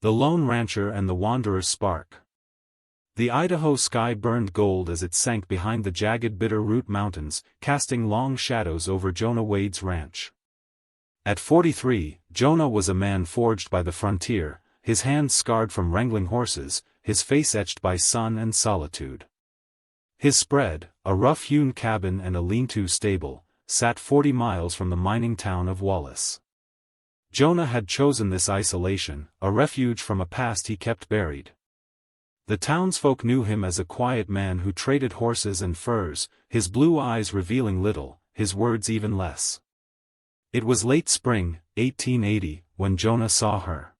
The Lone Rancher and the Wanderer's Spark. The Idaho sky burned gold as it sank behind the jagged Bitter Root Mountains, casting long shadows over Jonah Wade's ranch. At 43, Jonah was a man forged by the frontier, his hands scarred from wrangling horses, his face etched by sun and solitude. His spread, a rough-hewn cabin and a lean-to stable, sat 40 miles from the mining town of Wallace. Jonah had chosen this isolation, a refuge from a past he kept buried. The townsfolk knew him as a quiet man who traded horses and furs, his blue eyes revealing little, his words even less. It was late spring, 1880, when Jonah saw her.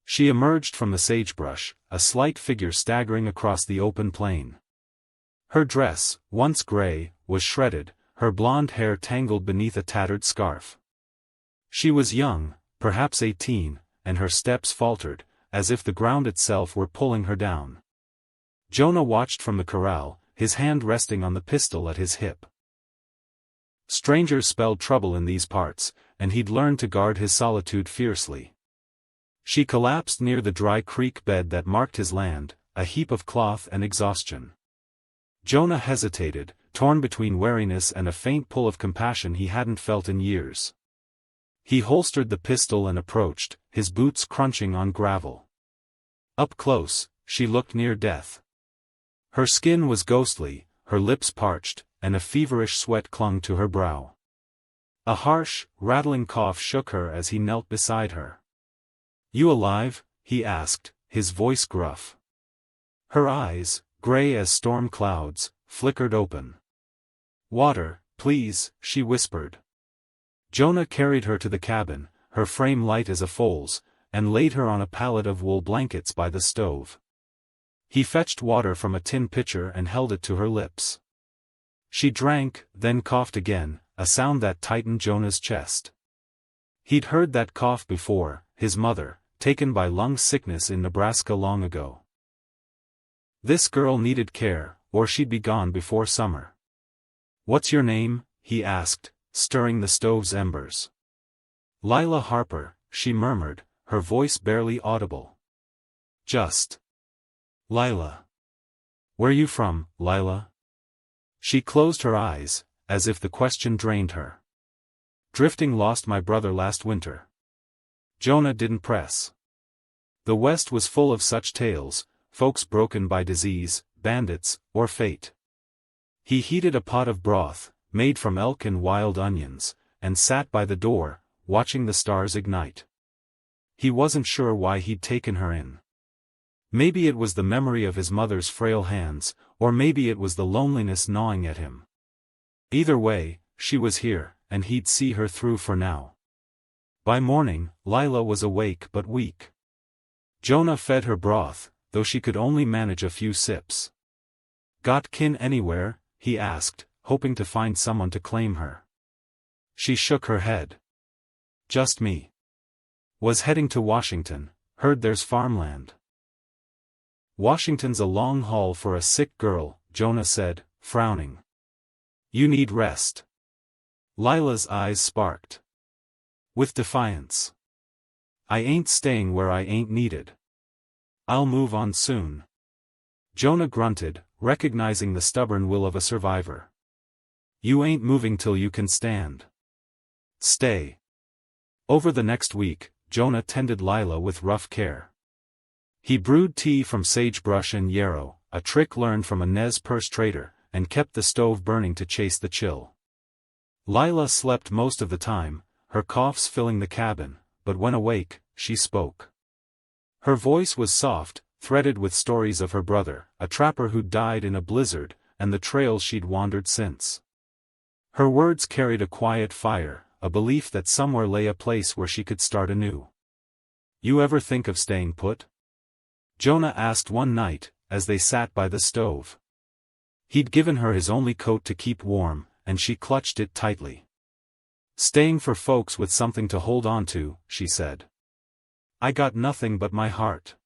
She emerged from the sagebrush, a slight figure staggering across the open plain. Her dress, once gray, was shredded, her blonde hair tangled beneath a tattered scarf. She was young, perhaps 18, and her steps faltered, as if the ground itself were pulling her down. Jonah watched from the corral, his hand resting on the pistol at his hip. Strangers spelled trouble in these parts, and he'd learned to guard his solitude fiercely. She collapsed near the dry creek bed that marked his land, a heap of cloth and exhaustion. Jonah hesitated, torn between wariness and a faint pull of compassion he hadn't felt in years. He holstered the pistol and approached, his boots crunching on gravel. Up close, she looked near death. Her skin was ghostly, her lips parched, and a feverish sweat clung to her brow. A harsh, rattling cough shook her as he knelt beside her. "You alive?" he asked, his voice gruff. Her eyes, gray as storm clouds, flickered open. "Water, please," she whispered. Jonah carried her to the cabin, her frame light as a foal's, and laid her on a pallet of wool blankets by the stove. He fetched water from a tin pitcher and held it to her lips. She drank, then coughed again, a sound that tightened Jonah's chest. He'd heard that cough before, his mother, taken by lung sickness in Nebraska long ago. This girl needed care, or she'd be gone before summer. "What's your name?" he asked, stirring the stove's embers. "Lila Harper," she murmured, her voice barely audible. "Just Lila. Where you from, Lila?" She closed her eyes, as if the question drained her. "Drifting lost my brother last winter." Jonah didn't press. The West was full of such tales, folks broken by disease, bandits, or fate. He heated a pot of broth, made from elk and wild onions, and sat by the door, watching the stars ignite. He wasn't sure why he'd taken her in. Maybe it was the memory of his mother's frail hands, or maybe it was the loneliness gnawing at him. Either way, she was here, and he'd see her through for now. By morning, Lila was awake but weak. Jonah fed her broth, though she could only manage a few sips. "Got kin anywhere?" he asked, hoping to find someone to claim her. She shook her head. "Just me. Was heading to Washington, heard there's farmland." "Washington's a long haul for a sick girl," Jonah said, frowning. "You need rest." Lila's eyes sparked with defiance. "I ain't staying where I ain't needed. I'll move on soon." Jonah grunted, recognizing the stubborn will of a survivor. "You ain't moving till you can stand. Stay." Over the next week, Jonah tended Lila with rough care. He brewed tea from sagebrush and yarrow, a trick learned from a Nez Perce trader, and kept the stove burning to chase the chill. Lila slept most of the time, her coughs filling the cabin, but when awake, she spoke. Her voice was soft, threaded with stories of her brother, a trapper who'd died in a blizzard, and the trails she'd wandered since. Her words carried a quiet fire, a belief that somewhere lay a place where she could start anew. "You ever think of staying put?" Jonah asked one night, as they sat by the stove. He'd given her his only coat to keep warm, and she clutched it tightly. "Staying for folks with something to hold on to," she said. "I got nothing but my heart."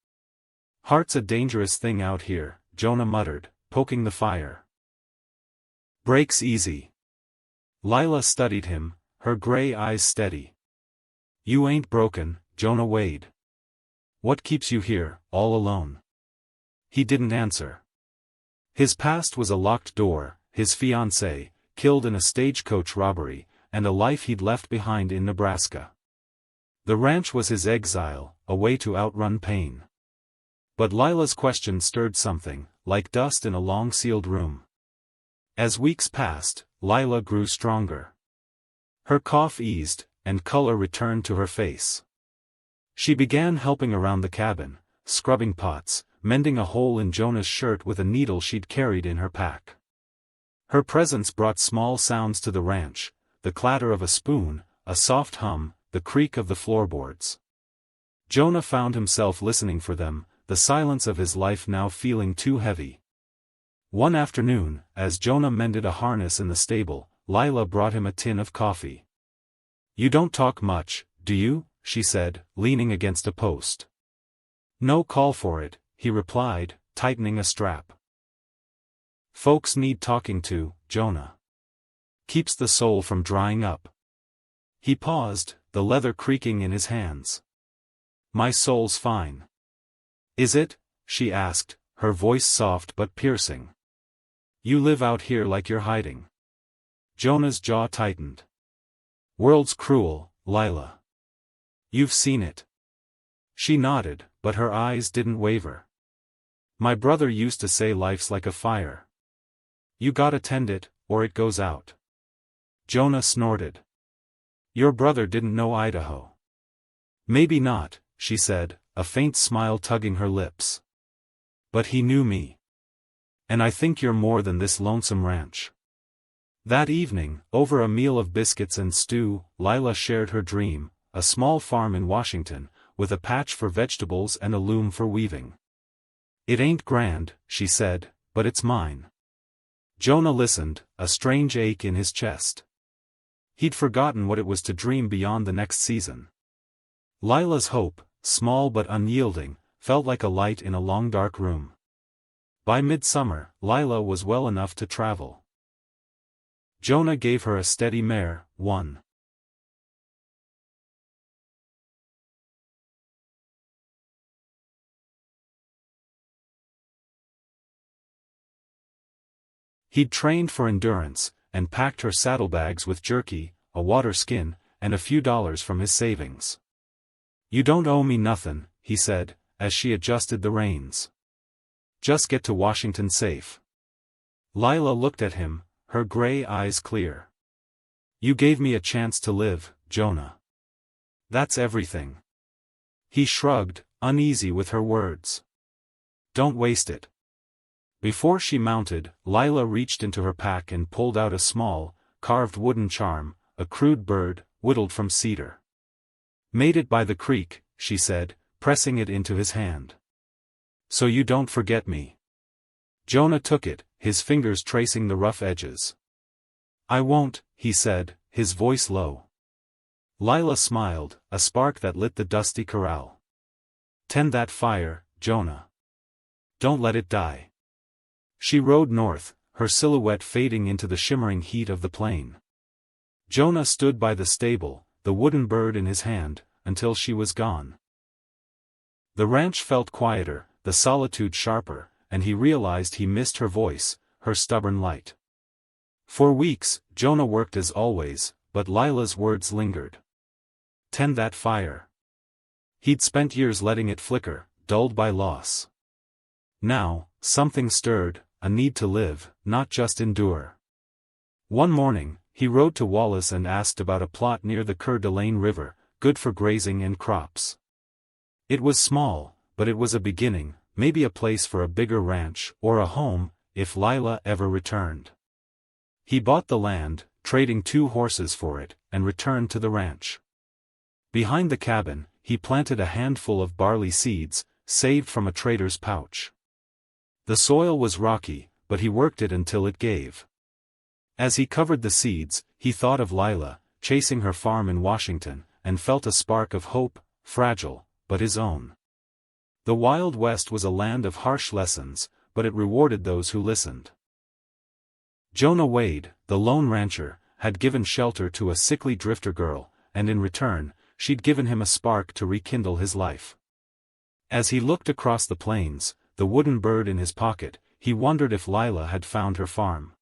"Heart's a dangerous thing out here," Jonah muttered, poking the fire. "Breaks easy." Lila studied him, her gray eyes steady. "You ain't broken, Jonah Wade." What keeps you here, all alone? He didn't answer. His past was a locked door, his fiancée, killed in a stagecoach robbery, and a life he'd left behind in Nebraska. The ranch was his exile, a way to outrun pain. But Lila's question stirred something, like dust in a long-sealed room. As weeks passed, Lila grew stronger. Her cough eased, and color returned to her face. She began helping around the cabin, scrubbing pots, mending a hole in Jonah's shirt with a needle she'd carried in her pack. Her presence brought small sounds to the ranch, the clatter of a spoon, a soft hum, the creak of the floorboards. Jonah found himself listening for them, the silence of his life now feeling too heavy. One afternoon, as Jonah mended a harness in the stable, Lila brought him a tin of coffee. "You don't talk much, do you?" she said, leaning against a post. "No call for it," he replied, tightening a strap. "Folks need talking to, Jonah. Keeps the soul from drying up." He paused, the leather creaking in his hands. "My soul's fine." "Is it?" she asked, her voice soft but piercing. "You live out here like you're hiding." Jonah's jaw tightened. "World's cruel, Lila. You've seen it." She nodded, but her eyes didn't waver. "My brother used to say life's like a fire. You gotta tend it, or it goes out." Jonah snorted. "Your brother didn't know Idaho." "Maybe not," she said, a faint smile tugging her lips. "But he knew me. And I think you're more than this lonesome ranch." That evening, over a meal of biscuits and stew, Lila shared her dream, a small farm in Washington, with a patch for vegetables and a loom for weaving. "It ain't grand," she said, "but it's mine." Jonah listened, a strange ache in his chest. He'd forgotten what it was to dream beyond the next season. Lila's hope, small but unyielding, felt like a light in a long dark room. By midsummer, Lila was well enough to travel. Jonah gave her a steady mare, one. He'd trained for endurance, and packed her saddlebags with jerky, a water skin, and a few dollars from his savings. "You don't owe me nothin'," he said, as she adjusted the reins. "Just get to Washington safe." Lila looked at him, her gray eyes clear. "You gave me a chance to live, Jonah. That's everything." He shrugged, uneasy with her words. "Don't waste it." Before she mounted, Lila reached into her pack and pulled out a small, carved wooden charm, a crude bird, whittled from cedar. "Made it by the creek," she said, pressing it into his hand. "So you don't forget me." Jonah took it, his fingers tracing the rough edges. "I won't," he said, his voice low. Lila smiled, a spark that lit the dusty corral. "Tend that fire, Jonah. Don't let it die." She rode north, her silhouette fading into the shimmering heat of the plain. Jonah stood by the stable, the wooden bird in his hand, until she was gone. The ranch felt quieter, the solitude sharper, and he realized he missed her voice, her stubborn light. For weeks, Jonah worked as always, but Lila's words lingered. Tend that fire. He'd spent years letting it flicker, dulled by loss. Now, something stirred, a need to live, not just endure. One morning, he rode to Wallace and asked about a plot near the Coeur d'Alene River, good for grazing and crops. It was small, but it was a beginning, maybe a place for a bigger ranch, or a home, if Lila ever returned. He bought the land, trading 2 horses for it, and returned to the ranch. Behind the cabin, he planted a handful of barley seeds, saved from a trader's pouch. The soil was rocky, but he worked it until it gave. As he covered the seeds, he thought of Lila, chasing her farm in Washington, and felt a spark of hope, fragile, but his own. The Wild West was a land of harsh lessons, but it rewarded those who listened. Jonah Wade, the lone rancher, had given shelter to a sickly drifter girl, and in return, she'd given him a spark to rekindle his life. As he looked across the plains, the wooden bird in his pocket, he wondered if Lila had found her farm.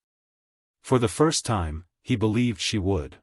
For the first time, he believed she would.